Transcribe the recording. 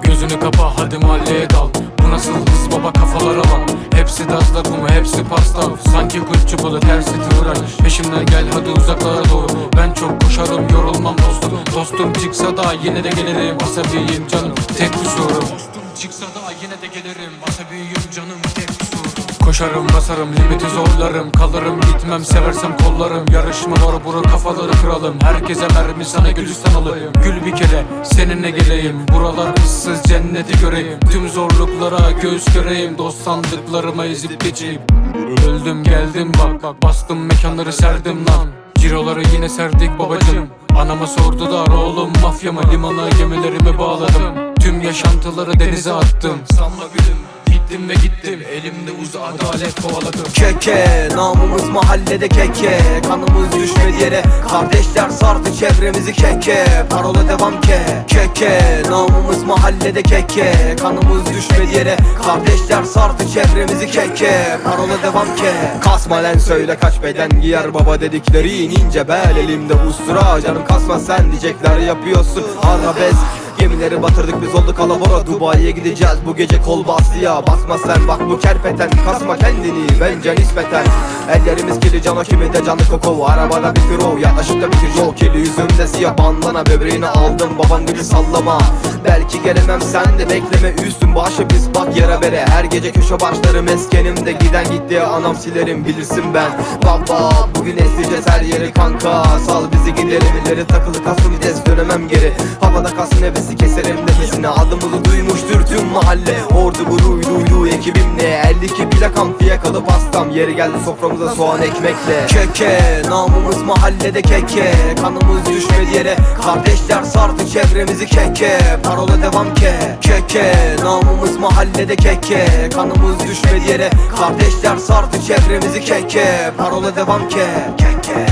Gözünü kapa hadi mahalleye dal. Bu nasıl hız baba, kafalar alan. Hepsi dazla kumu, hepsi pasta. Sanki kurt çubuğu tersi tıvıraş. Peşimden gel hadi uzaklara doğru. Ben çok koşarım yorulmam dostum. Dostum çıksa da yine de gelirim. Asabiyim canım tek kusurum. Dostum çıksa da yine de gelirim. Asabiyim canım tek kusurum. Koşarım basarım limiti zorlarım. Kalırım gitmem seversem kollarım. Yarışma var bura kafaları kıralım. Herkese mermi sana gülistan alayım. Gül bir kere seninle geleyim. Buralar ıssız cenneti göreyim. Tüm zorluklara göğüs göreyim. Dost sandıklarıma ezip geçeyim. Öldüm geldim bak bastım mekanları serdim lan. Ciroları yine serdik babacım. Anama sordular oğlum mafya mı, limana gemilerimi bağladım. Tüm yaşantıları denize attım. Sanma gülüm gittim ve gittim. Elimde uza adalet kovaladım. Keke namımız mahallede keke. Kanımız düşmedi yere. Kardeşler sardı çevremizi keke. Parola devam ke. Keke namımız mahallede keke. Kanımız düşmedi yere. Kardeşler sardı çevremizi keke. Parola devam ke. Kasma lan söyle kaç beden giyer baba dedikleri inince bel elimde ustura. Canım kasma sen diyecekler yapıyorsun arabesk. Gemileri batırdık biz olduk alabora. Dubai'ye gideceğiz bu gece kol bastı ya. Basma sen bak bu kerpeten. Kasma kendini bence nispeten. Ellerimiz kirli cano kimi de canlı koko. Arabada bir kro yaklaşık da bir kro. Kirli yüzümde siyah bandana böbreğini aldım. Baban gibi sallama. Belki gelemem sen de bekleme üstün başı biz bak yere bere. Her gece köşe başları meskenimde. Giden gitti anam silerim bilirsin ben. Baba bugün eseceğiz her yeri kanka. Sal bizi gidelim ileri takılı kasım vites dönemem geri. Havada kalsın nefesi keserim nefesine. Adımızı duymuştur tüm mahalle. Ordu guruydu ekibimle. 52 plakam fiyakalı pastam. Yeri geldi soframıza soğan ekmekle. Keke namımız mahallede keke. Kanımız düşmedi yere. Kardeşler sardı çevremizi keke. Parola devam ke. Keke namımız mahallede keke. Kanımız düşmedi yere. Kardeşler sardı çevremizi keke. Parola devam ke. Keke.